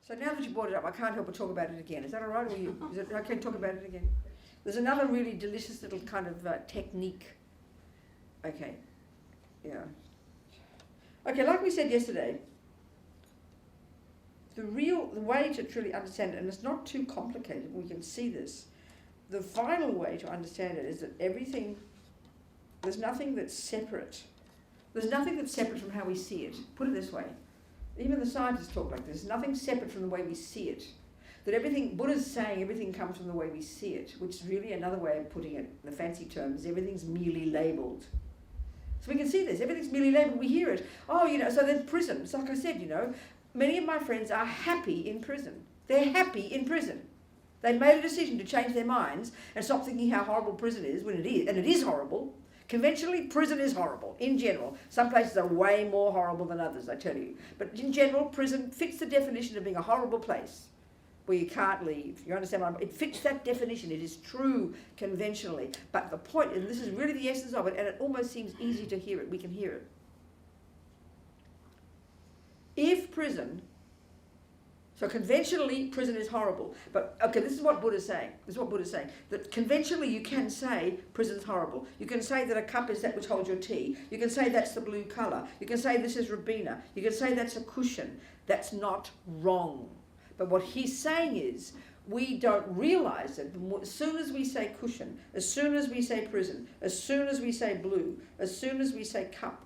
So now that you brought it up, I can't help but talk about it again. Is that all right? Or is it okay to talk about it again? There's another really delicious little kind of technique. Okay. Yeah. Okay, like we said yesterday, the way to truly understand it, and it's not too complicated, we can see this. The final way to understand it is that there's nothing that's separate. There's nothing that's separate from how we see it. Put it this way. Even the scientists talk like this. Nothing separate from the way we see it. That everything, Buddha's saying everything comes from the way we see it, which is really another way of putting it, the fancy term is everything's merely labelled. So we can see this, everything's merely labelled, we hear it. Oh, so there's prison. It's like I said, many of my friends are happy in prison. They're happy in prison. They've made a decision to change their minds and stop thinking how horrible prison is when it is, and it is horrible. Conventionally, prison is horrible, in general. Some places are way more horrible than others, I tell you. But in general, prison fits the definition of being a horrible place where you can't leave. You understand what it fits that definition. It is true conventionally. But the point, and this is really the essence of it, and it almost seems easy to hear it. We can hear it. If prison... So conventionally, prison is horrible. But, okay, this is what Buddha's saying. That conventionally you can say prison's horrible. You can say that a cup is that which holds your tea. You can say that's the blue colour. You can say this is Robina. You can say that's a cushion. That's not wrong. But what he's saying is, we don't realise it. As soon as we say cushion, as soon as we say prison, as soon as we say blue, as soon as we say cup,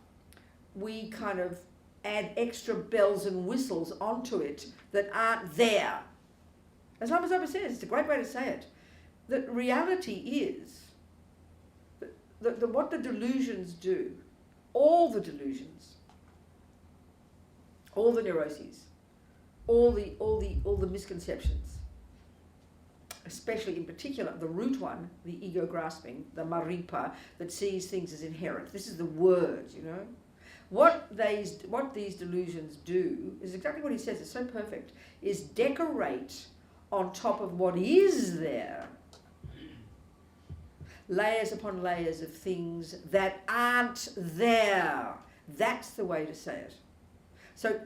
we kind of add extra bells and whistles onto it that aren't there. As Lama Zopa says, it's a great way to say it. That reality is that what the delusions do, all the delusions, all the neuroses, all the misconceptions, especially in particular the root one, the ego grasping, the maripa that sees things as inherent. This is the word, What these delusions do is exactly what he says, it's so perfect, is decorate on top of what is there layers upon layers of things that aren't there. That's the way to say it. So,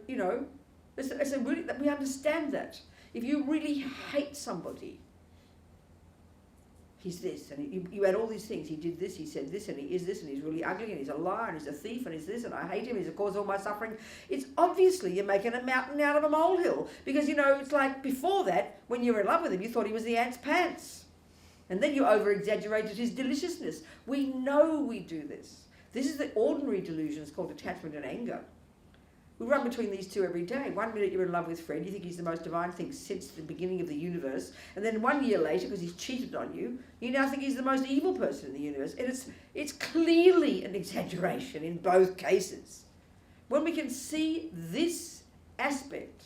it's a really, that we understand that. If you really hate somebody, he's this, and you add all these things. He did this, he said this, and he is this, and he's really ugly, and he's a liar, and he's a thief, and he's this, and I hate him, he's the cause of all my suffering. It's obviously you're making a mountain out of a molehill. Because, it's like before that, when you were in love with him, you thought he was the ant's pants. And then you over-exaggerated his deliciousness. We know we do this. This is the ordinary delusions called attachment and anger. We run between these two every day. 1 minute you're in love with Fred, you think he's the most divine thing since the beginning of the universe, and then 1 year later, because he's cheated on you, you now think he's the most evil person in the universe. And it's clearly an exaggeration in both cases. When we can see this aspect,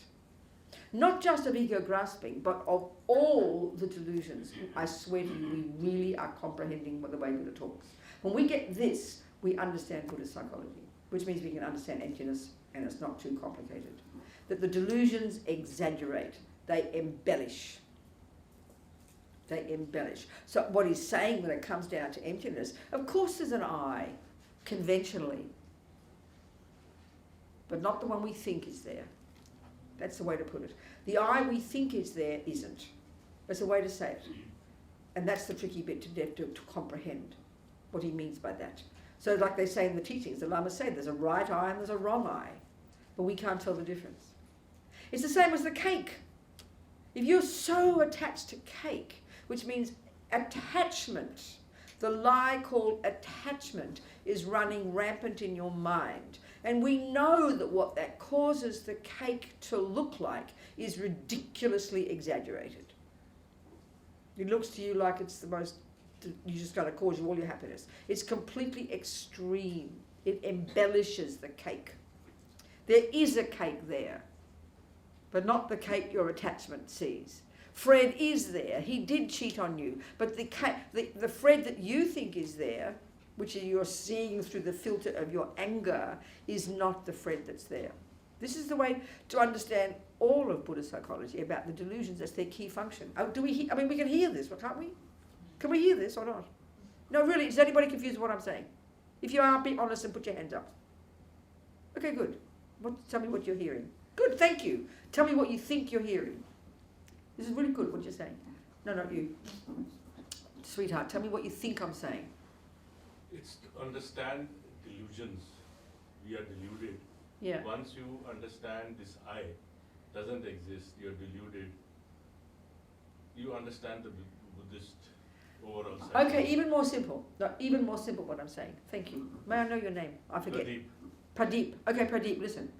not just of ego grasping, but of all the delusions, I swear to you, we really are comprehending the way Buddha talks. When we get this, we understand Buddhist psychology, which means we can understand emptiness, and it's not too complicated. That the delusions exaggerate, they embellish. So what he's saying when it comes down to emptiness, of course there's an I, conventionally, but not the one we think is there. That's the way to put it. The I we think is there isn't. That's a way to say it. And that's the tricky bit to comprehend what he means by that. So like they say in the teachings, the Lama said, there's a right eye and there's a wrong eye. But we can't tell the difference. It's the same as the cake. If you're so attached to cake, which means attachment, the lie called attachment is running rampant in your mind. And we know that what that causes the cake to look like is ridiculously exaggerated. It looks to you like it's the most, you're just going to cause you all your happiness. It's completely extreme. It embellishes the cake. There is a cake there, but not the cake your attachment sees. Fred is there. He did cheat on you, but the Fred that you think is there, which you're seeing through the filter of your anger, is not the Fred that's there. This is the way to understand all of Buddhist psychology about the delusions. That's their key function. We can hear this, can't we? Can we hear this or not? No, really, is anybody confused with what I'm saying? If you are, be honest and put your hands up. Okay, good. Tell me what you're hearing. Good, thank you. Tell me what you think you're hearing. This is really good, what you're saying. No, not you. Sweetheart, tell me what you think I'm saying. It's to understand delusions. We are deluded. Yeah. Once you understand this I doesn't exist, you're deluded, you understand the Buddhist overall sense. Okay, even more simple. No, even more simple what I'm saying. Thank you. May I know your name? I forget. Pradeep. Pradeep. Okay, Pradeep, listen.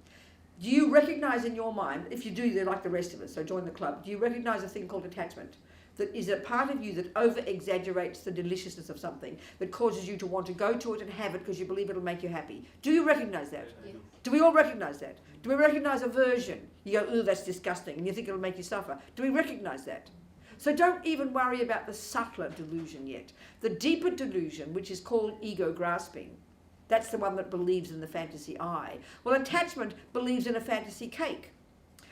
Do you recognize in your mind, if you do, they're like the rest of us, so join the club, do you recognize a thing called attachment? That is a part of you that over-exaggerates the deliciousness of something, that causes you to want to go to it and have it because you believe it'll make you happy. Do you recognize that? Yes. Do we all recognize that? Do we recognize aversion? You go, ooh, that's disgusting, and you think it'll make you suffer. Do we recognize that? So don't even worry about the subtler delusion yet. The deeper delusion, which is called ego grasping, that's the one that believes in the fantasy I. Well, attachment believes in a fantasy cake.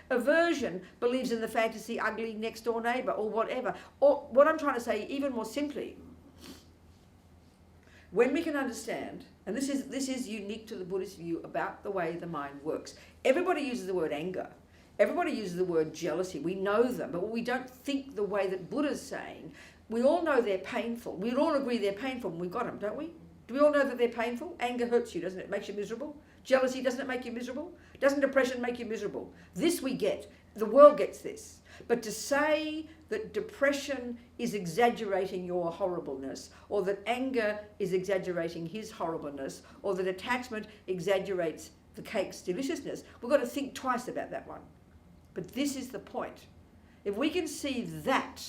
Aversion believes in the fantasy ugly next door neighbour or whatever. Or what I'm trying to say, even more simply, when we can understand, and this is unique to the Buddhist view about the way the mind works. Everybody uses the word anger. Everybody uses the word jealousy. We know them, but we don't think the way that Buddha's saying. We all know they're painful. We all agree they're painful when we've got them, don't we? Do we all know that they're painful? Anger hurts you, doesn't it? It makes you miserable. Jealousy, doesn't it make you miserable? Doesn't depression make you miserable? This we get. The world gets this. But to say that depression is exaggerating your horribleness, or that anger is exaggerating his horribleness, or that attachment exaggerates the cake's deliciousness, we've got to think twice about that one. But this is the point. If we can see that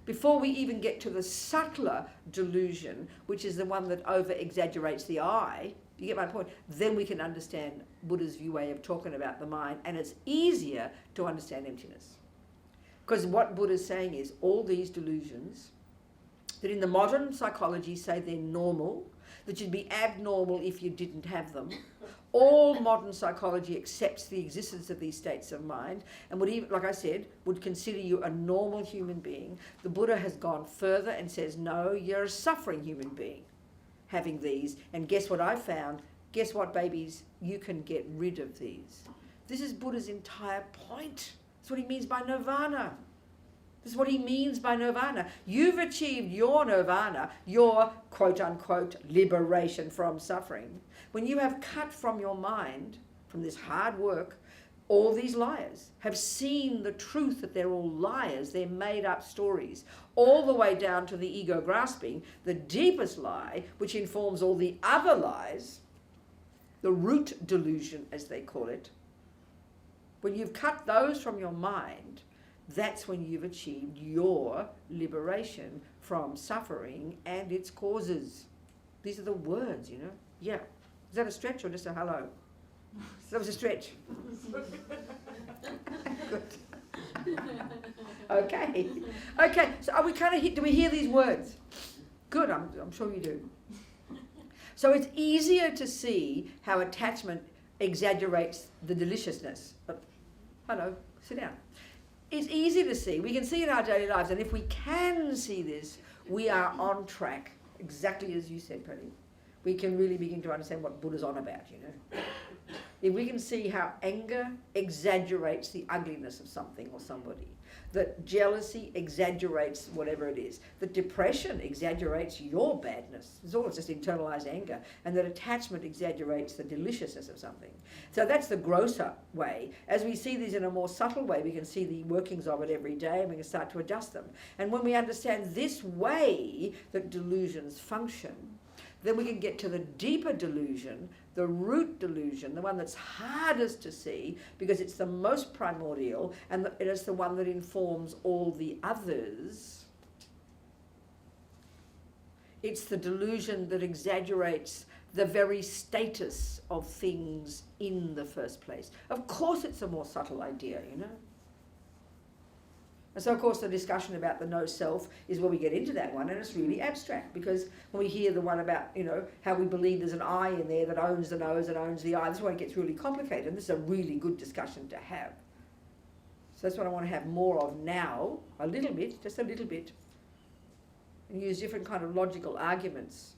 before we even get to the subtler delusion, which is the one that over-exaggerates the I, you get my point, then we can understand Buddha's way of talking about the mind, and it's easier to understand emptiness. Because what Buddha's saying is all these delusions that in the modern psychology say they're normal, that you'd be abnormal if you didn't have them. All modern psychology accepts the existence of these states of mind and would even, like I said, would consider you a normal human being. The Buddha has gone further and says, no, you're a suffering human being having these. And guess what I found? Guess what, babies? You can get rid of these. This is Buddha's entire point. That's what he means by nirvana. This is what he means by nirvana. You've achieved your nirvana, your quote-unquote liberation from suffering, when you have cut from your mind, from this hard work, all these liars, have seen the truth that they're all liars, they're made-up stories, all the way down to the ego grasping, the deepest lie, which informs all the other lies, the root delusion, as they call it. When you've cut those from your mind, that's when you've achieved your liberation from suffering and its causes. These are the words, you know. Yeah. Is that a stretch or just a hello? That was a stretch. Good. Okay. Okay. So are we kind of do we hear these words? Good. I'm sure you do. So it's easier to see how attachment exaggerates the deliciousness. Hello. Sit down. It's easy to see. We can see in our daily lives, and if we can see this, we are on track, exactly as you said, Paddy. We can really begin to understand what Buddha's on about, you know. If we can see how anger exaggerates the ugliness of something or somebody, that jealousy exaggerates whatever it is, that depression exaggerates your badness, it's all just internalized anger, and that attachment exaggerates the deliciousness of something. So that's the grosser way. As we see these in a more subtle way, we can see the workings of it every day, and we can start to adjust them. And when we understand this way that delusions function, then we can get to the deeper delusion, the root delusion, the one that's hardest to see because it's the most primordial and it is the one that informs all the others. It's the delusion that exaggerates the very status of things in the first place. Of course it's a more subtle idea, you know. And so, of course, the discussion about the no-self is where we get into that one, and it's really abstract, because when we hear the one about, you know, how we believe there's an I in there that owns the nose and owns the eye, this is when it gets really complicated, and this is a really good discussion to have. So that's what I want to have more of now, a little bit, just a little bit, and use different kind of logical arguments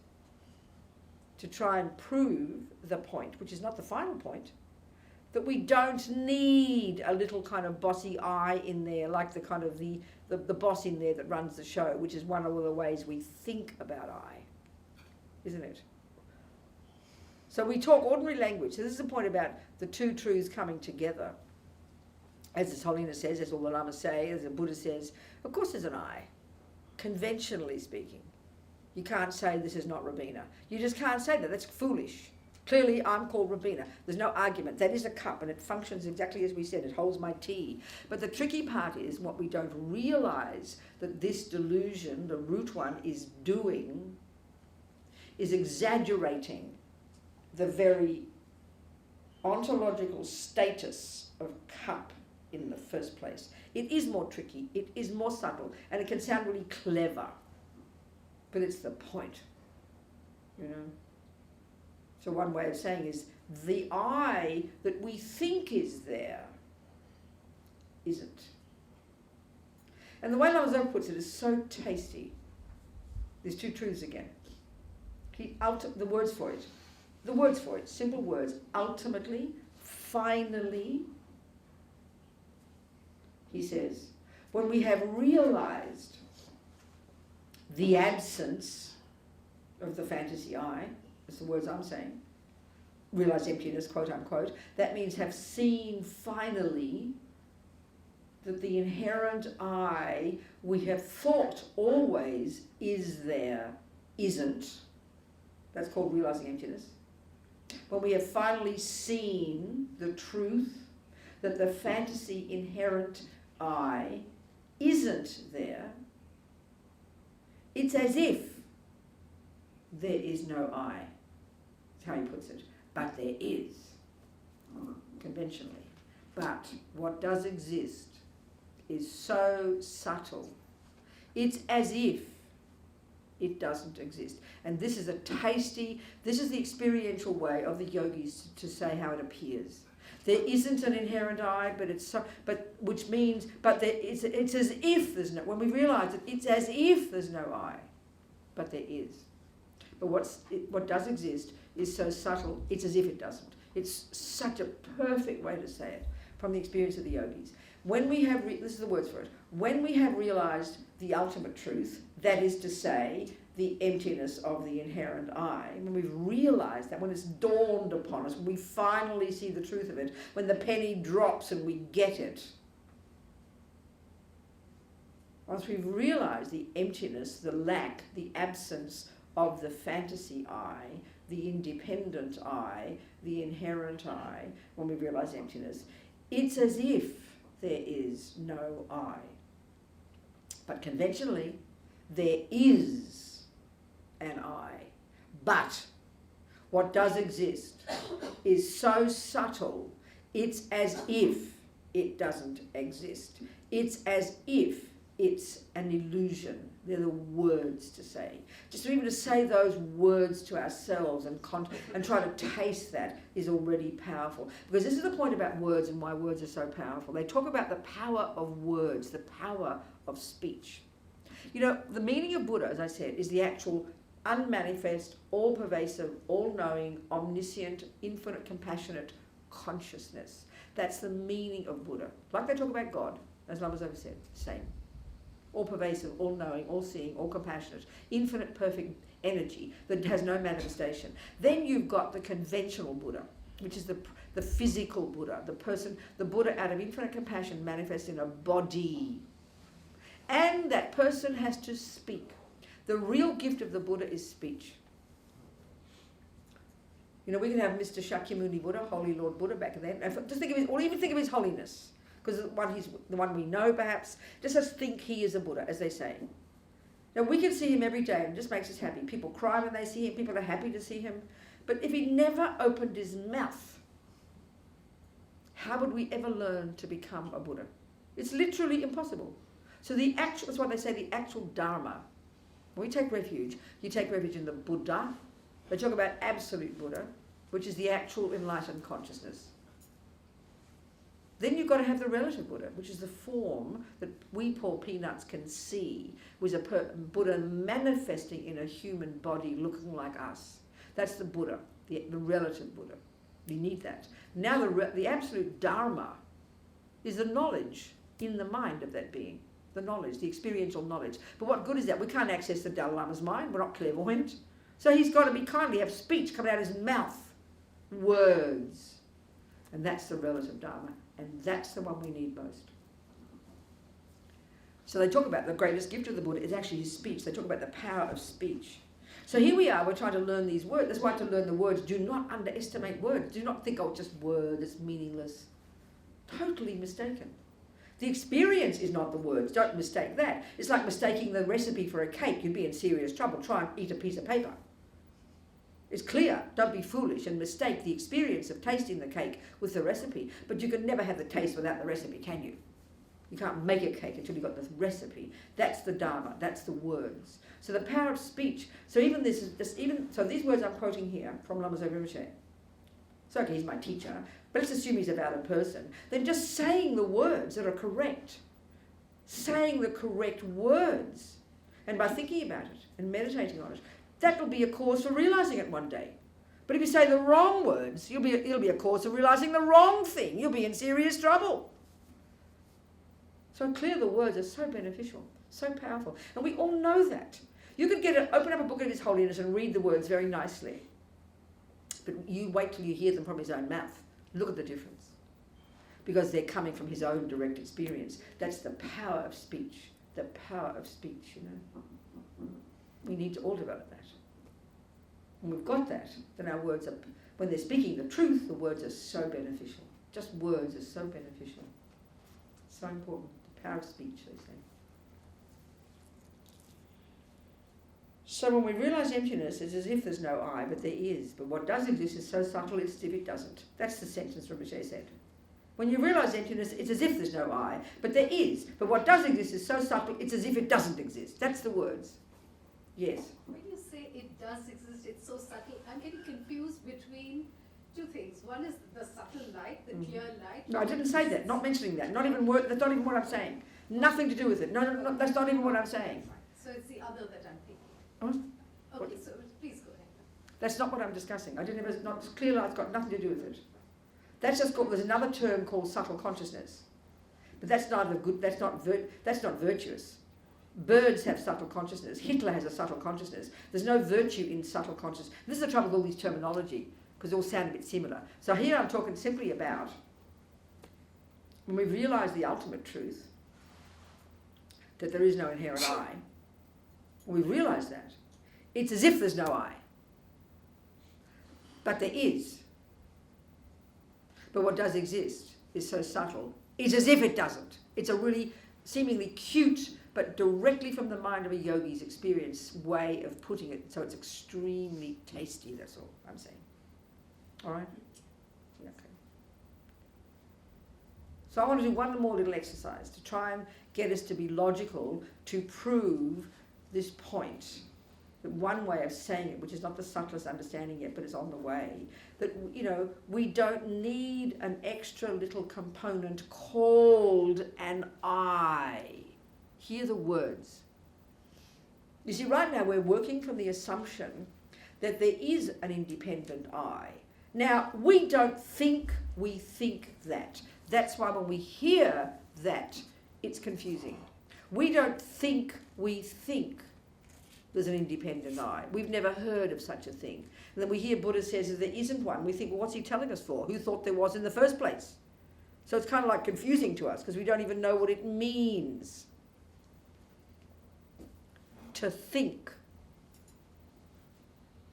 to try and prove the point, which is not the final point, that we don't need a little kind of bossy I in there, like the kind of the boss in there that runs the show, which is one of the ways we think about I, isn't it? So we talk ordinary language. So this is the point about the two truths coming together. As His Holiness says, as all the Lamas say, as the Buddha says, of course there's an I, conventionally speaking. You can't say this is not Robina. You just can't say that. That's foolish. Clearly, I'm called Robina. There's no argument. That is a cup, and it functions exactly as we said. It holds my tea. But the tricky part is what we don't realize that this delusion, the root one, is doing, is exaggerating the very ontological status of cup in the first place. It is more tricky. It is more subtle, and it can sound really clever. But it's the point, you know. So one way of saying is the I that we think is there isn't. And the way Lama Zopa puts it is so tasty. There's two truths again. The words for it, simple words. Ultimately, finally, he says, when we have realized the absence of the fantasy I, that's the words I'm saying, realize emptiness, quote unquote, that means have seen finally that the inherent I we have thought always is there, isn't. That's called realizing emptiness. When we have finally seen the truth that the fantasy inherent I isn't there, it's as if there is no I. That's how he puts it. But there is, conventionally. But what does exist is so subtle. It's as if it doesn't exist. And this is this is the experiential way of the yogis to say how it appears. There isn't an inherent I, but it's as if there's no, when we realize it, it's as if there's no I, but there is. But what does exist is so subtle, it's as if it doesn't. It's such a perfect way to say it from the experience of the yogis. When we have, this is the words for it, when we have realized the ultimate truth, that is to say, the emptiness of the inherent I, when we've realized that, when it's dawned upon us, when we finally see the truth of it, when the penny drops and we get it, once we've realized the emptiness, the lack, the absence of the fantasy I, the independent I, the inherent I, when we realize emptiness, it's as if there is no I. But conventionally, there is an I. But what does exist is so subtle, it's as if it doesn't exist. It's as if it's an illusion. They're the words to say. Just even to say those words to ourselves and try to taste that is already powerful. Because this is the point about words and why words are so powerful. They talk about the power of words, the power of speech. You know, the meaning of Buddha, as I said, is the actual unmanifest, all-pervasive, all-knowing, omniscient, infinite, compassionate consciousness. That's the meaning of Buddha. Like they talk about God, as Lama Zopa said, same. All-pervasive, all-knowing, all-seeing, all-compassionate, infinite, perfect energy that has no manifestation. Then you've got the conventional Buddha, which is the physical Buddha, the Buddha out of infinite compassion manifests in a body. And that person has to speak. The real gift of the Buddha is speech. You know, we can have Mr. Shakyamuni Buddha, Holy Lord Buddha back then. Just think of his, or even think of his holiness. Because the one we know perhaps, just us think he is a Buddha, as they say. Now we can see him every day and it just makes us happy. People cry when they see him, people are happy to see him. But if he never opened his mouth, how would we ever learn to become a Buddha? It's literally impossible. So that's why they say the actual Dharma. When we take refuge, you take refuge in the Buddha. They talk about absolute Buddha, which is the actual enlightened consciousness. Then you've got to have the relative Buddha, which is the form that we poor peanuts can see, was a Buddha manifesting in a human body looking like us. That's the Buddha, the relative Buddha. We need that. Now the absolute Dharma is the knowledge in the mind of that being. The knowledge, the experiential knowledge. But what good is that? We can't access the Dalai Lama's mind. We're not clairvoyant. So he's got to be kindly have speech come out of his mouth. Words. And that's the relative Dharma. And that's the one we need most. So they talk about the greatest gift of the Buddha is actually his speech. They talk about the power of speech. So here we are, we're trying to learn these words. That's why to learn the words, do not underestimate words. Do not think, oh, just word, it's meaningless. Totally mistaken. The experience is not the words. Don't mistake that. It's like mistaking the recipe for a cake. You'd be in serious trouble. Try and eat a piece of paper. It's clear. Don't be foolish and mistake the experience of tasting the cake with the recipe. But you can never have the taste without the recipe, can you? You can't make a cake until you've got the recipe. That's the Dharma. That's the words. So the power of speech. So even so these words I'm quoting here from Lama Zopa Rinpoche. So okay, he's my teacher, but let's assume he's a valid person. Then just saying the words that are correct, saying the correct words, and by thinking about it and meditating on it, that will be a cause for realizing it one day. But if you say the wrong words, it'll be a cause for realizing the wrong thing. You'll be in serious trouble. So clear the words are so beneficial, so powerful. And we all know that. You could open up a book of His Holiness and read the words very nicely. But you wait till you hear them from his own mouth. Look at the difference. Because they're coming from his own direct experience. That's the power of speech. The power of speech, you know. We need to all develop that. When we've got that, then our words are, when they're speaking the truth, the words are so beneficial. Just words are so beneficial. So important. The power of speech, they say. So when we realise emptiness, it's as if there's no I, but there is. But what does exist is so subtle, it's as if it doesn't. That's the sentence Rinpoche said. When you realise emptiness, it's as if there's no I, but there is. But what does exist is so subtle, it's as if it doesn't exist. That's the words. Yes? When you say it does exist, it's so subtle, I'm getting confused between two things. One is the subtle light, the clear light. No, I didn't say that. Not mentioning that. That's not even what I'm saying. Nothing to do with it. No, that's not even what I'm saying. So it's the other that I'm thinking. Huh? Okay, so please go ahead. That's not what I'm discussing. Clear light's got nothing to do with it. That's just called, there's another term called subtle consciousness. But that's neither good, that's not virtuous. Birds have subtle consciousness. Hitler has a subtle consciousness. There's no virtue in subtle consciousness. This is the trouble with all these terminology, because they all sound a bit similar. So here I'm talking simply about when we realise the ultimate truth, that there is no inherent I, when we realise that, it's as if there's no I. But there is. But what does exist is so subtle, it's as if it doesn't. It's a really seemingly cute, but directly from the mind of a yogi's experience way of putting it, so it's extremely tasty, that's all I'm saying. All right? Okay. So I want to do one more little exercise to try and get us to be logical, to prove this point. That one way of saying it, which is not the subtlest understanding yet, but it's on the way, that, you know, we don't need an extra little component called an I. Hear the words. You see, right now we're working from the assumption that there is an independent I. Now, we don't think we think that. That's why when we hear that, it's confusing. We don't think we think there's an independent I. We've never heard of such a thing. And then we hear Buddha says that there isn't one. We think, well, what's he telling us for? Who thought there was in the first place? So it's kind of like confusing to us because we don't even know what it means to think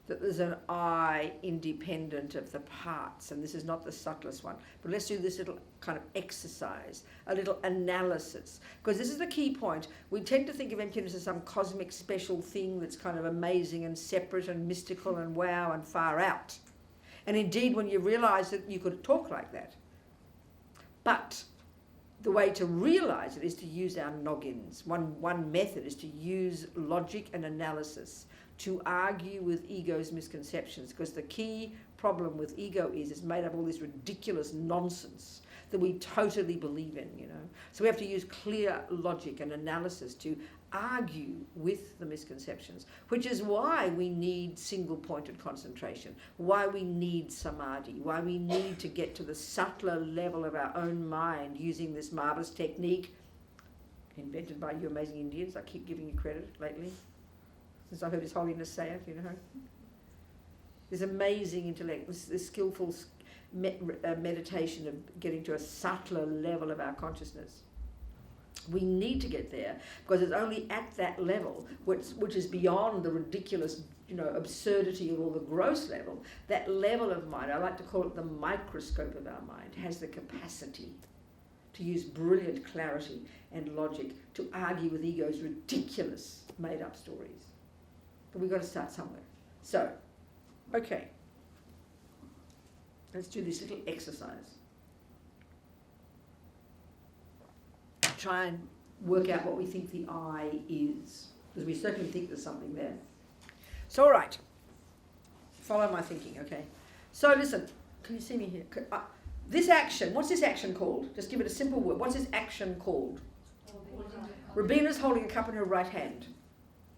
that there's an I independent of the parts. And this is not the subtlest one. But let's do this little kind of exercise, a little analysis. Because this is the key point. We tend to think of emptiness as some cosmic special thing that's kind of amazing and separate and mystical and wow and far out. And indeed, when you realise that you could talk like that. But the way to realise it is to use our noggins. One method is to use logic and analysis to argue with ego's misconceptions, because the key problem with ego is it's made up all this ridiculous nonsense that we totally believe in, you know. So we have to use clear logic and analysis to argue with the misconceptions, which is why we need single-pointed concentration, why we need samadhi, why we need to get to the subtler level of our own mind using this marvelous technique invented by you amazing Indians. I keep giving you credit lately, since I heard His Holiness say it, you know. This amazing intellect, this skillful meditation of getting to a subtler level of our consciousness. We need to get there, because it's only at that level, which is beyond the ridiculous, you know, absurdity of all the gross level, that level of mind, I like to call it the microscope of our mind, has the capacity to use brilliant clarity and logic to argue with ego's ridiculous made-up stories. But we've got to start somewhere. So, okay, let's do this little exercise. Try and work out what we think the I is, because we certainly think there's something there. So, all right, follow my thinking, okay? So, listen, can you see me here? This action, what's this action called? Just give it a simple word. What's this action called? Robina's holding a cup in her right hand.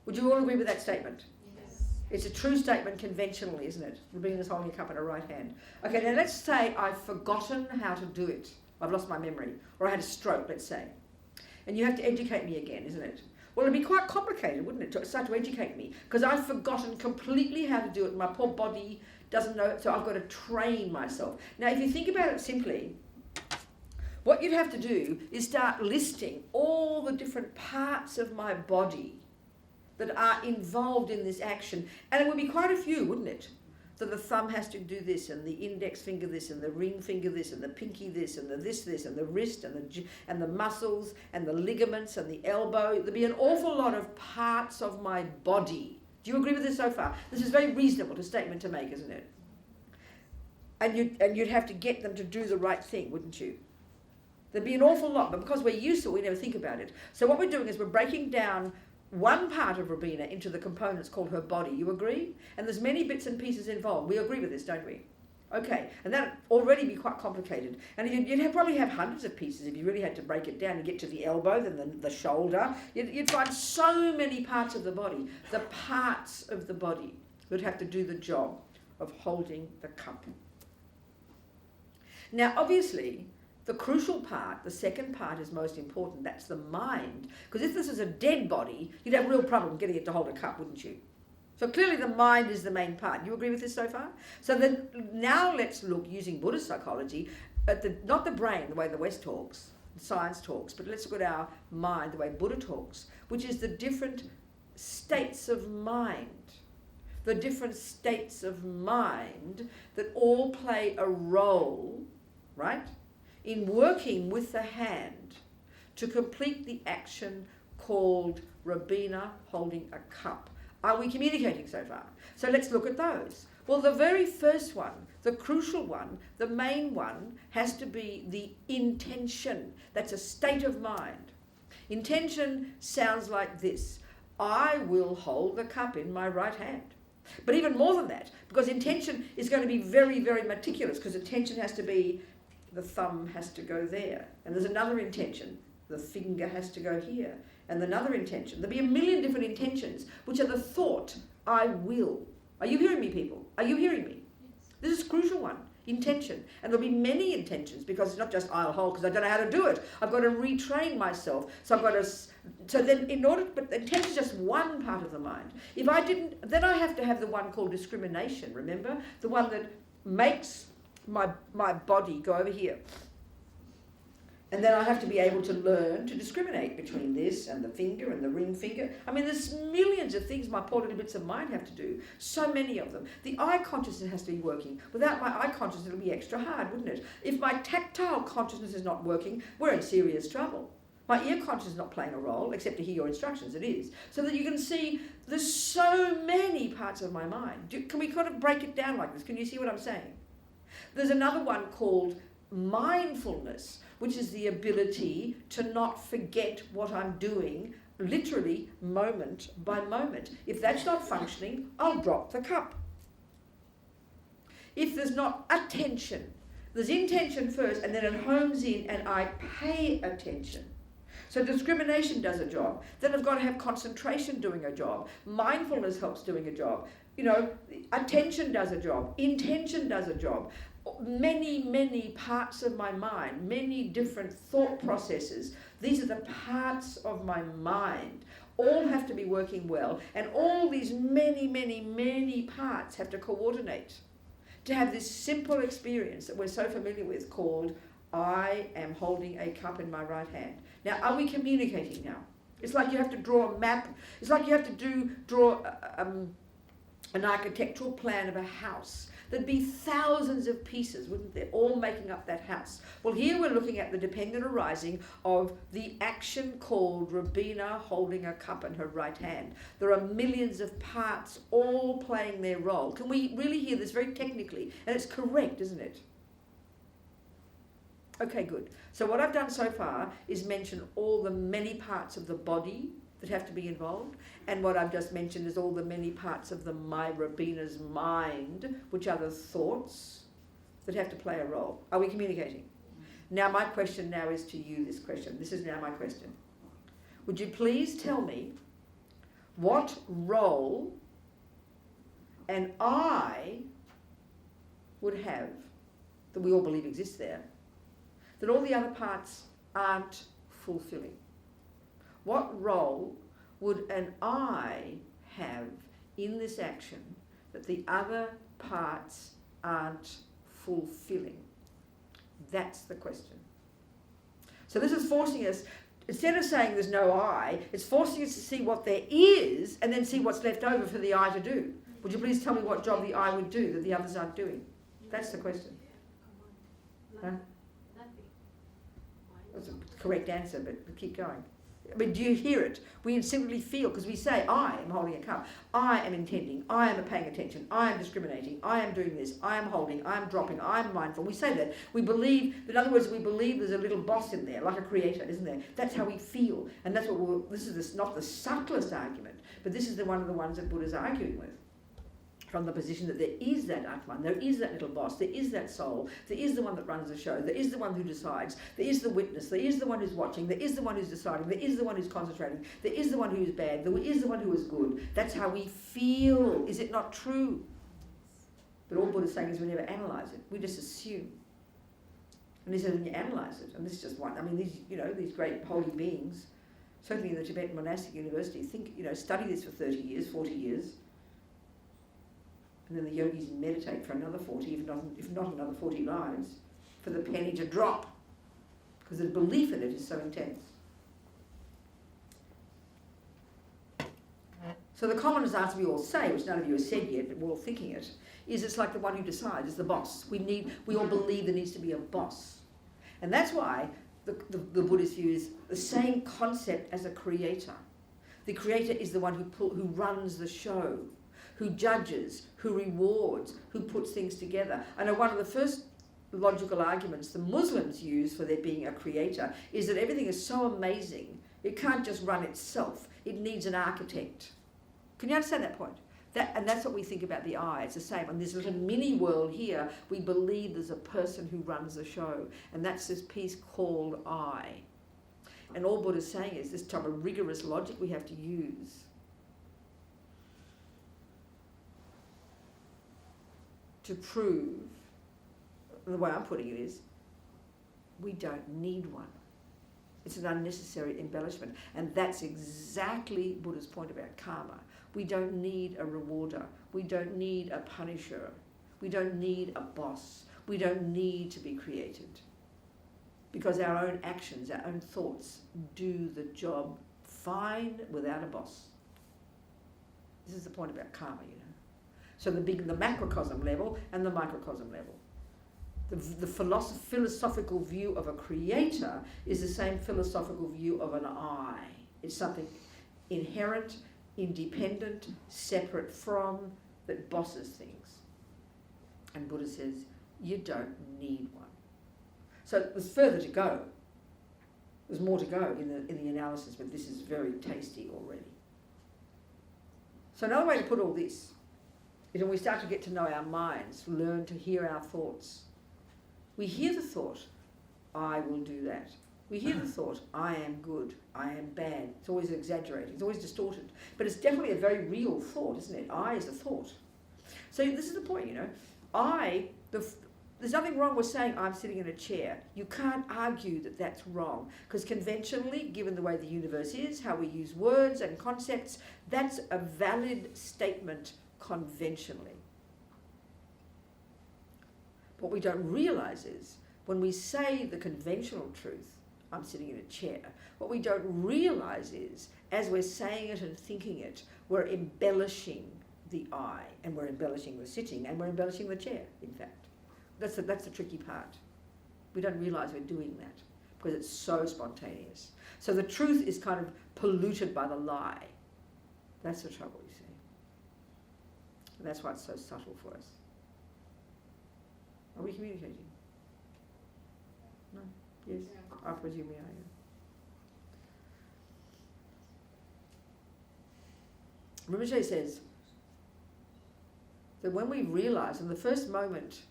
Would you all agree with that statement? Yes. It's a true statement conventionally, isn't it? Robina's holding a cup in her right hand. Okay, now let's say I've forgotten how to do it. I've lost my memory, or I had a stroke, let's say. And you have to educate me again, isn't it? Well, it'd be quite complicated, wouldn't it, to start to educate me? Because I've forgotten completely how to do it. My poor body doesn't know it, so I've got to train myself. Now, if you think about it simply, what you'd have to do is start listing all the different parts of my body that are involved in this action. And it would be quite a few, wouldn't it? So the thumb has to do this, and the index finger this, and the ring finger this, and the pinky this, and the this, and the wrist, and the muscles, and the ligaments, and the elbow. There'd be an awful lot of parts of my body. Do you agree with this so far? This is very reasonable statement to make, isn't it? And you'd have to get them to do the right thing, wouldn't you? There'd be an awful lot, but because we're used to it, we never think about it. So what we're doing is we're breaking down one part of Robina into the components called her body. You agree? And there's many bits and pieces involved. We agree with this, don't we? Okay, and that'd already be quite complicated. And you'd probably have hundreds of pieces if you really had to break it down and get to the elbow, then the shoulder. You'd find so many parts of the body. The parts of the body would have to do the job of holding the cup. Now, obviously, the crucial part, the second part, is most important. That's the mind. Because if this is a dead body, you'd have a real problem getting it to hold a cup, wouldn't you? So clearly the mind is the main part. You agree with this so far? So then now let's look, using Buddhist psychology, at not the brain, the way the West talks, science talks, but let's look at our mind, the way Buddha talks, which is the different states of mind. The different states of mind that all play a role, right, in working with the hand to complete the action called Robina holding a cup. Are we communicating so far? So let's look at those. Well, the very first one, the crucial one, the main one, has to be the intention. That's a state of mind. Intention sounds like this: I will hold the cup in my right hand. But even more than that, because intention is going to be very, very meticulous, because intention has to be, the thumb has to go there. And there's another intention. The finger has to go here. And another intention. There'll be a million different intentions, which are the thought, I will. Are you hearing me, people? Are you hearing me? Yes. This is a crucial one. Intention. And there'll be many intentions, because it's not just I'll hold because I don't know how to do it. I've got to retrain myself. So I've got to, so then but intention is just one part of the mind. If I didn't, then I have to have the one called discrimination, remember? The one that makes my body go over here. And then I have to be able to learn to discriminate between this and the finger and the ring finger. I mean, there's millions of things my poor little bits of mind have to do. So many of them. The eye consciousness has to be working. Without my eye consciousness, it'll be extra hard, wouldn't it? If my tactile consciousness is not working, we're in serious trouble. My ear consciousness is not playing a role, except to hear your instructions, it is. So that you can see there's so many parts of my mind. Can we kind of break it down like this? Can you see what I'm saying? There's another one called mindfulness, which is the ability to not forget what I'm doing, literally moment by moment. If that's not functioning, I'll drop the cup. If there's not attention, There's intention first, and then it homes in, and I pay attention. So discrimination does a job. Then I've got to have concentration doing a job. Mindfulness helps doing a job. You know, attention does a job. Intention does a job. Many parts of my mind, many different thought processes. These are the parts of my mind. All have to be working well. And all these many parts have to coordinate to have this simple experience that we're so familiar with called, I am holding a cup in my right hand. Now, are we communicating now? It's like you have to draw a map. It's like you have to draw an architectural plan of a house. There'd be thousands of pieces, wouldn't there, all making up that house. Well, here we're looking at the dependent arising of the action called Robina holding a cup in her right hand. There are millions of parts all playing their role. Can we really hear this very technically? And it's correct, isn't it? Okay, good. So what I've done so far is mention all the many parts of the body that have to be involved, and what I've just mentioned is all the many parts of the Robina's mind, which are the thoughts that have to play a role. Are we communicating? Now my question now is to you, this question. This is now my question. Would you please tell me what role an I would have, that we all believe exists there, that all the other parts aren't fulfilling? What role would an I have in this action that the other parts aren't fulfilling? That's the question. So this is forcing us, instead of saying there's no I, it's forcing us to see what there is and then see what's left over for the I to do. Would you please tell me what job the I would do that the others aren't doing? That's the question. Huh? That's a correct answer, but keep going. I mean, do you hear it? We instinctively feel, because we say, I am holding a cup, I am intending, I am paying attention, I am discriminating, I am doing this, I am holding, I am dropping, I am mindful. We say that. We believe, in other words, we believe there's a little boss in there, like a creator, isn't there? That's how we feel. And that's what this is not the subtlest argument, but this is one of the ones that Buddha's arguing with. From the position that there is that Atman, there is that little boss, there is that soul, there is the one that runs the show, there is the one who decides, there is the witness, there is the one who's watching, there is the one who's deciding, there is the one who's concentrating, there is the one who is bad, there is the one who is good. That's how we feel. Is it not true? But all Buddha's saying is we never analyse it, we just assume. And he says when you analyse it, and this is just one, I mean these great holy beings, certainly in the Tibetan monastic university, study this for 30 years, 40 years, and then the yogis meditate for another 40, if not another 40 lives, for the penny to drop, because the belief in it is so intense. So the commonest answer we all say, which none of you have said yet, but we're all thinking it, is it's like the one who decides, is the boss. We all believe there needs to be a boss. And that's why the Buddhist view is the same concept as a creator. The creator is the one who runs the show, who judges, who rewards, who puts things together. I know one of the first logical arguments the Muslims use for there being a creator is that everything is so amazing, it can't just run itself. It needs an architect. Can you understand that point? And that's what we think about the I. It's the same. On this little mini world here, we believe there's a person who runs the show. And that's this piece called I. And all Buddha's saying is this type of rigorous logic we have to use to prove, the way I'm putting it is, we don't need one. It's an unnecessary embellishment. And that's exactly Buddha's point about karma. We don't need a rewarder. We don't need a punisher. We don't need a boss. We don't need to be created. Because our own actions, our own thoughts do the job fine without a boss. This is the point about karma, So the macrocosm level and the microcosm level. The philosophical view of a creator is the same philosophical view of an I. It's something inherent, independent, separate from, that bosses things. And Buddha says, you don't need one. So there's further to go. There's more to go in the analysis, but this is very tasty already. So another way to put all this is when we start to get to know our minds, learn to hear our thoughts, We hear the thought, I will do that. We hear the thought, I am good, I am bad. It's always exaggerated, it's always distorted. But it's definitely a very real thought, isn't it? I is a thought. So this is the point, you know. There's nothing wrong with saying I'm sitting in a chair. You can't argue that that's wrong. Because conventionally, given the way the universe is, how we use words and concepts, that's a valid statement conventionally. What we don't realise is, when we say the conventional truth, I'm sitting in a chair, what we don't realise is, as we're saying it and thinking it, we're embellishing the I, and we're embellishing the sitting, and we're embellishing the chair, in fact. That's the tricky part. We don't realise we're doing that, because it's so spontaneous. So the truth is kind of polluted by the lie. That's the trouble, you see. And that's why it's so subtle for us. Are we communicating? No? Yes? Yeah. I presume we are, yeah. Rinpoche says that when we realise, in the first moment,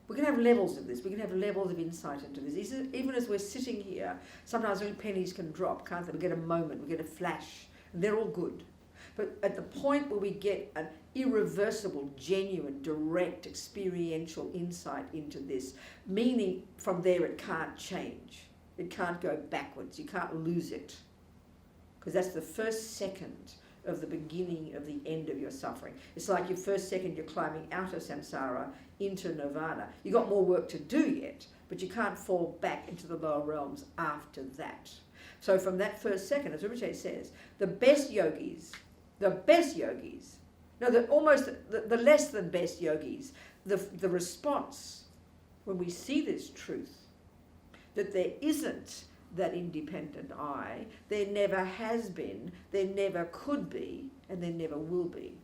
we can have levels of this, we can have levels of insight into this. Even as we're sitting here, sometimes little pennies can drop, can't they? We get a moment, we get a flash, and they're all good. But at the point where we get an irreversible, genuine, direct, experiential insight into this, meaning from there it can't change. It can't go backwards. You can't lose it. Because that's the first second of the beginning of the end of your suffering. It's like your first second you're climbing out of samsara into nirvana. You've got more work to do yet, but you can't fall back into the lower realms after that. So from that first second, as Rinpoche says, the less than best yogis, the response when we see this truth, that there isn't that independent I, there never has been, there never could be, and there never will be,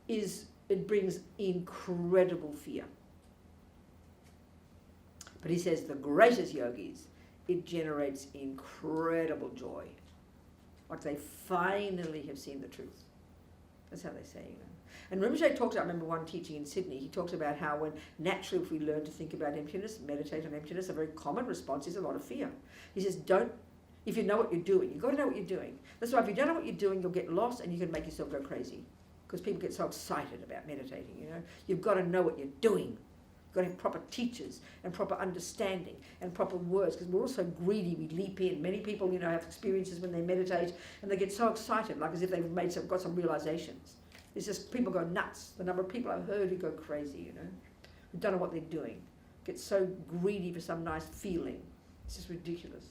it brings incredible fear. But he says the greatest yogis, it generates incredible joy. Like they finally have seen the truth. That's how they say, you know. And Rinpoche talks, I remember one teaching in Sydney, he talks about how when naturally if we learn to think about emptiness, meditate on emptiness, a very common response is a lot of fear. He says, if you know what you're doing, you've got to know what you're doing. That's why if you don't know what you're doing, you'll get lost and you can make yourself go crazy. Because people get so excited about meditating, you know. You've got to know what you're doing. You've got to have proper teachers and proper understanding and proper words, because we're all so greedy, we leap in. Many people, you know, have experiences when they meditate and they get so excited, like as if they've got some realizations. It's just people go nuts. The number of people I've heard who go crazy, you know, who don't know what they're doing, get so greedy for some nice feeling. It's just ridiculous.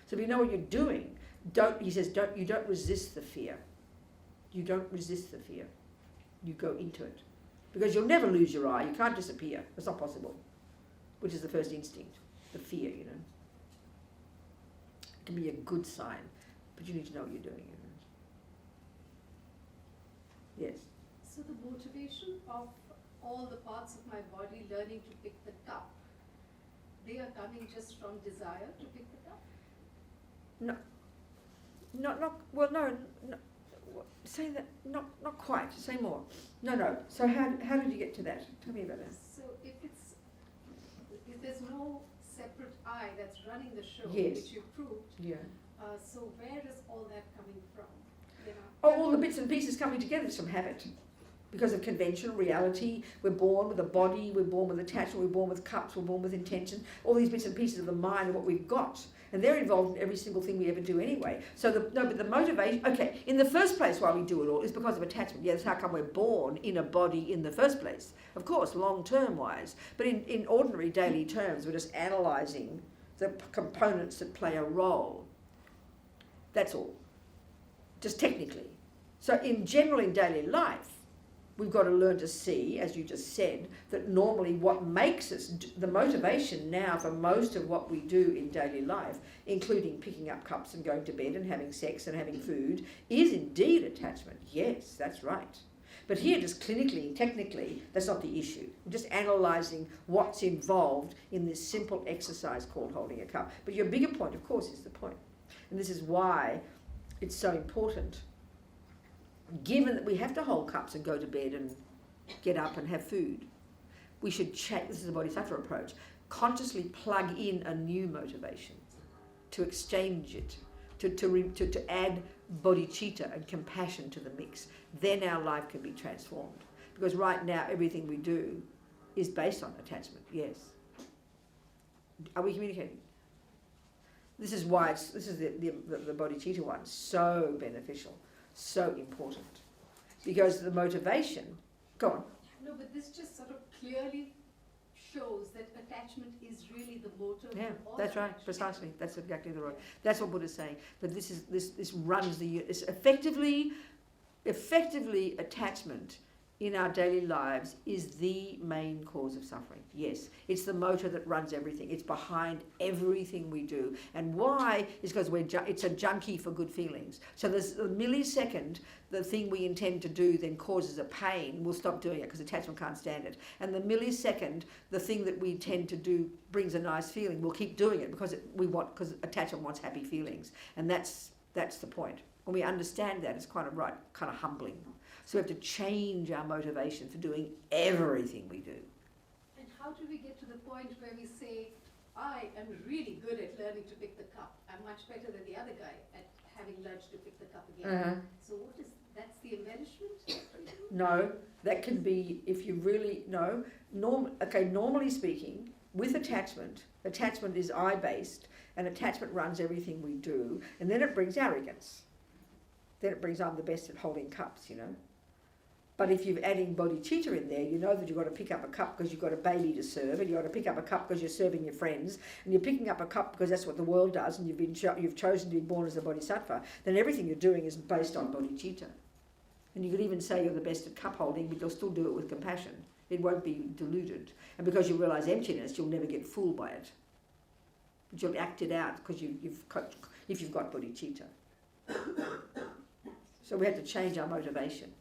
So if you know what you're doing, you don't resist the fear. You don't resist the fear. You go into it. Because you'll never lose your eye. You can't disappear. It's not possible. Which is the first instinct, the fear, you know. It can be a good sign, but you need to know what you're doing, you know. Yes. So the motivation of all the parts of my body learning to pick the cup, they are coming just from desire to pick the cup? No. Say that, not quite, say more. No. So how did you get to that? Tell me about that. So if there's no separate I that's running the show, Yes. which you proved, Yeah. so where is all that coming from? You know? Oh, all the bits and pieces coming together is from habit. Because of conventional reality, we're born with a body, we're born with attachment, we're born with cups, we're born with intention. All these bits and pieces of the mind are what we've got. And they're involved in every single thing we ever do anyway. So but the motivation, okay, in the first place why we do it all is because of attachment. Yeah, that's how come we're born in a body in the first place. Of course, long-term wise. But in ordinary daily terms, we're just analysing the components that play a role. That's all. Just technically. So in general, in daily life, we've got to learn to see, as you just said, that normally what makes us, the motivation now for most of what we do in daily life, including picking up cups and going to bed and having sex and having food, is indeed attachment. Yes, that's right. But here, just clinically, technically, that's not the issue. We're just analysing what's involved in this simple exercise called holding a cup. But your bigger point, of course, is the point. And this is why it's so important. Given that we have to hold cups and go to bed and get up and have food, we should check, this is a bodhisattva approach, consciously plug in a new motivation, to exchange it, to add bodhicitta and compassion to the mix. Then our life can be transformed. Because right now everything we do is based on attachment, yes. Are we communicating? This is why this is the bodhicitta one, so beneficial, so important. Because the motivation, go on. No, but this just sort of clearly shows that attachment is really the motive. Yeah, for all that's right, action. precisely. That's exactly the right. That's what Buddha's saying. That this runs the. It's effectively attachment in our daily lives is the main cause of suffering. Yes, it's the motor that runs everything. It's behind everything we do. And why is because it's a junkie for good feelings. So there's a millisecond, the thing we intend to do then causes a pain, we'll stop doing it because attachment can't stand it. And the millisecond, the thing that we tend to do brings a nice feeling, we'll keep doing it because because attachment wants happy feelings. And that's the point. When we understand that, it's kind of humbling. So we have to change our motivation for doing everything we do. And how do we get to the point where we say, I am really good at learning to pick the cup. I'm much better than the other guy at having learned to pick the cup again. So that's the embellishment? No, that can be, if you really know, normally speaking, with attachment is I-based, and attachment runs everything we do, and then it brings arrogance. Then it brings I'm the best at holding cups, But if you're adding bodhicitta in there, you know that you've got to pick up a cup because you've got a baby to serve, and you've got to pick up a cup because you're serving your friends, and you're picking up a cup because that's what the world does, and you've chosen to be born as a bodhisattva, then everything you're doing is based on bodhicitta. And you could even say you're the best at cup holding, but you'll still do it with compassion. It won't be diluted. And because you realise emptiness, you'll never get fooled by it. But you'll act it out because if you've got bodhicitta. So we have to change our motivation,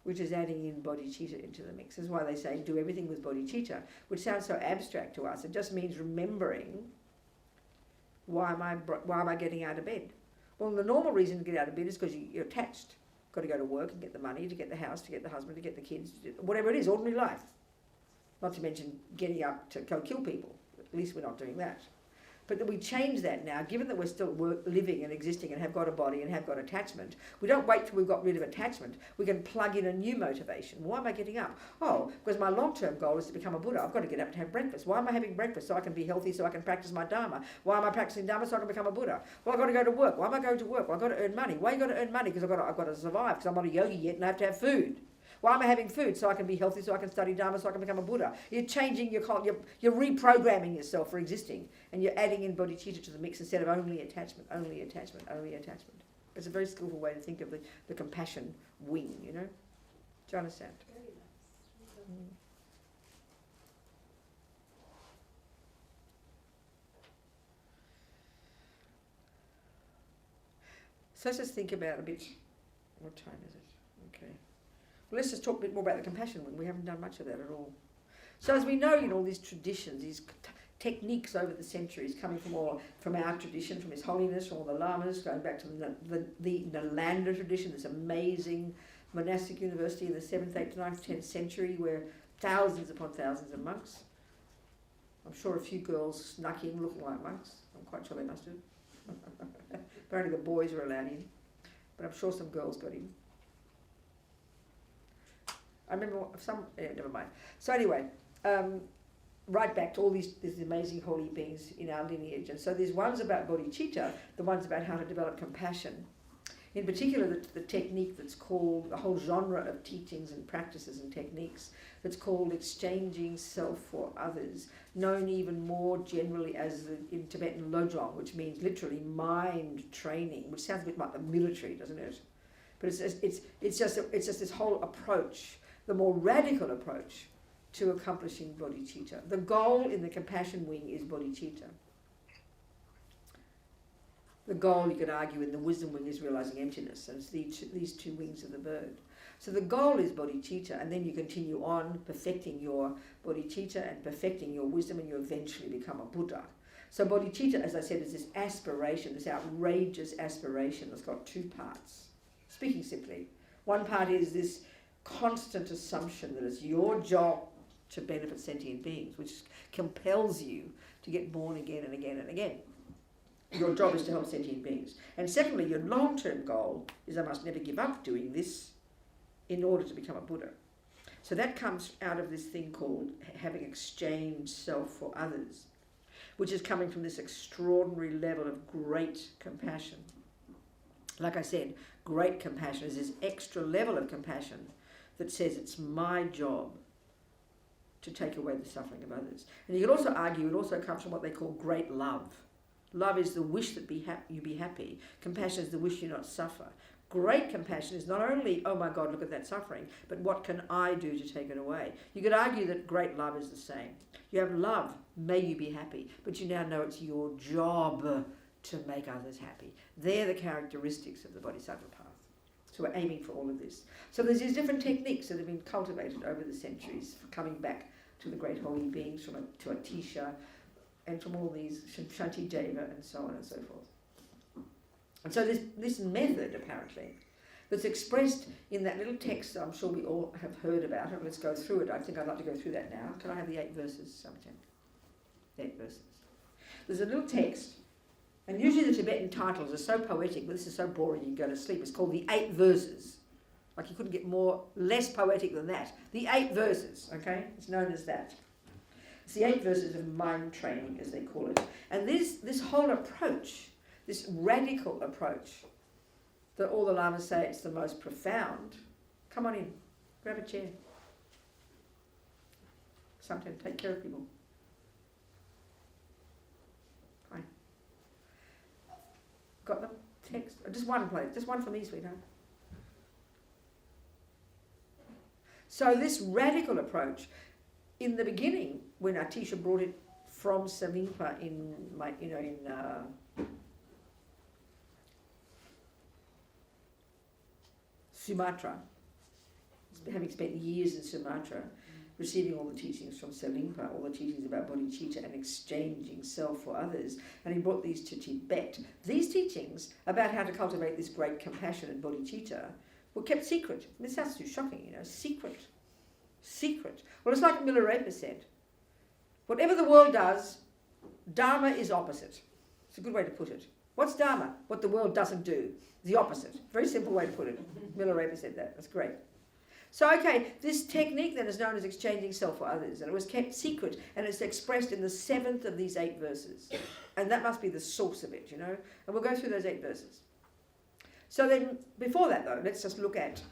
which is adding in bodhicitta into the mix. That's why they say do everything with bodhicitta, which sounds so abstract to us. It just means remembering, why am I getting out of bed? Well, the normal reason to get out of bed is because you're attached. Got to go to work and get the money, to get the house, to get the husband, to get the kids, whatever it is, ordinary life. Not to mention getting up to go kill people. At least we're not doing that. But that we change that now, given that we're still living and existing and have got a body and have got attachment. We don't wait till we've got rid of attachment. We can plug in a new motivation. Why am I getting up? Oh, because my long-term goal is to become a Buddha. I've got to get up to have breakfast. Why am I having breakfast? So I can be healthy, so I can practice my Dharma. Why am I practicing Dharma? So I can become a Buddha. Well, I've got to go to work. Why am I going to work? Well, I've got to earn money. Why have you got to earn money? Because I've got to survive, because I'm not a yogi yet and I have to have food. Why am I having food? So I can be healthy, so I can study Dharma, so I can become a Buddha. You're changing you're reprogramming yourself for existing, and you're adding in bodhicitta to the mix instead of only attachment, only attachment, only attachment. It's a very skillful way to think of the compassion wing, Do you understand? Very nice. Mm. So let's just think about a bit. What time is it? Okay. Well, let's just talk a bit more about the compassion wing. We haven't done much of that at all. So as we know, all these traditions, these techniques over the centuries coming from our tradition, from His Holiness, from all the lamas, going back to the Nalanda tradition, this amazing monastic university in the 7th, 8th, 9th, 10th century where thousands upon thousands of monks. I'm sure a few girls snuck in looking like monks. I'm quite sure they must have. Apparently the boys were allowed in, but I'm sure some girls got in. I remember never mind. So anyway, right back to all these amazing holy beings in our lineage. And so there's ones about bodhicitta, the ones about how to develop compassion. In particular, the technique that's called, the whole genre of teachings and practices and techniques that's called exchanging self for others, known even more generally as in Tibetan lojong, which means literally mind training, which sounds a bit like the military, doesn't it? But it's just this whole approach, the more radical approach to accomplishing bodhicitta. The goal in the compassion wing is bodhicitta. The goal, you could argue, in the wisdom wing is realizing emptiness. And it's these two wings of the bird. So the goal is bodhicitta, and then you continue on perfecting your bodhicitta and perfecting your wisdom, and you eventually become a Buddha. So bodhicitta, as I said, is this aspiration, this outrageous aspiration that's got two parts. Speaking simply, one part is this constant assumption that it's your job to benefit sentient beings, which compels you to get born again and again and again. Your job is to help sentient beings. And secondly, your long-term goal is I must never give up doing this in order to become a Buddha. So that comes out of this thing called having exchanged self for others, which is coming from this extraordinary level of great compassion. Like I said, great compassion is this extra level of compassion that says it's my job to take away the suffering of others. And you could also argue it also comes from what they call great love. Love is the wish that you be happy. Compassion is the wish you not suffer. Great compassion is not only, oh my God, look at that suffering, but what can I do to take it away? You could argue that great love is the same. You have love, may you be happy, but you now know it's your job to make others happy. They're the characteristics of the Bodhisattva path. So we're aiming for all of this. So there's these different techniques that have been cultivated over the centuries for coming back to the great holy beings, to Atisha, and from all these Shantideva and so on and so forth. And so this method, apparently, that's expressed in that little text that I'm sure we all have heard about. Let's go through it. I think I'd like to go through that now. Can I have the 8 verses sometime? 8 verses. There's a little text, and usually the Tibetan titles are so poetic, but this is so boring you can go to sleep. It's called the 8 verses. Like you couldn't get less poetic than that. The 8 verses, okay? It's known as that. It's the 8 verses of mind training, as they call it. And this whole approach, this radical approach, that all the Lamas say it's the most profound. Come on in, grab a chair. Sometimes take care of people. Fine. Got them? Text? Just one, please. Just one for me, sweetheart. So this radical approach, in the beginning, when Atisha brought it from Salimpa in Sumatra, having spent years in Sumatra, receiving all the teachings from Salimpa, all the teachings about bodhicitta and exchanging self for others, and he brought these to Tibet. These teachings about how to cultivate this great compassion and bodhicitta were kept secret. This sounds too shocking, secret. Secret. Well, it's like Milarepa said. Whatever the world does, Dharma is opposite. It's a good way to put it. What's Dharma? What the world doesn't do. The opposite. Very simple way to put it. Milarepa said that. That's great. So, okay, this technique then is known as exchanging self for others, and it was kept secret, and it's expressed in the 7th of these 8 verses. And that must be the source of it, And we'll go through those 8 verses. So then, before that though, let's just look at,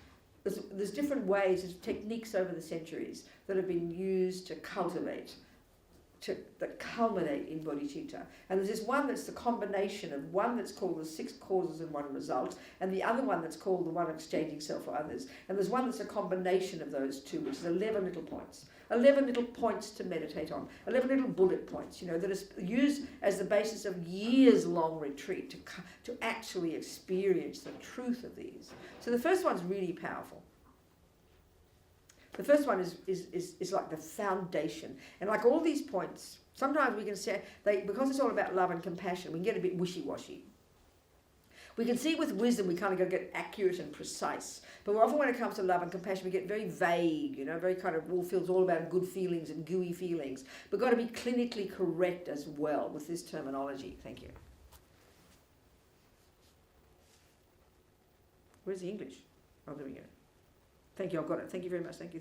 there's different ways, there's techniques over the centuries that have been used to cultivate, that culminate in bodhicitta. And there's this one that's the combination of one that's called the 6 causes and 1 result, and the other one that's called the one exchanging self for others. And there's one that's a combination of those two, which is 11 little points. 11 little points to meditate on. 11 little bullet points, that is used as the basis of years-long retreat to actually experience the truth of these. So the first one's really powerful. The first one is like the foundation. And like all these points, sometimes we can say, because it's all about love and compassion, we can get a bit wishy-washy. We can see with wisdom, we kind of go get accurate and precise. But often when it comes to love and compassion, we get very vague, very kind of feels all about good feelings and gooey feelings. We've got to be clinically correct as well with this terminology. Thank you. Where's the English? Oh, there we go. Thank you, I've got it. Thank you very much. Thank you.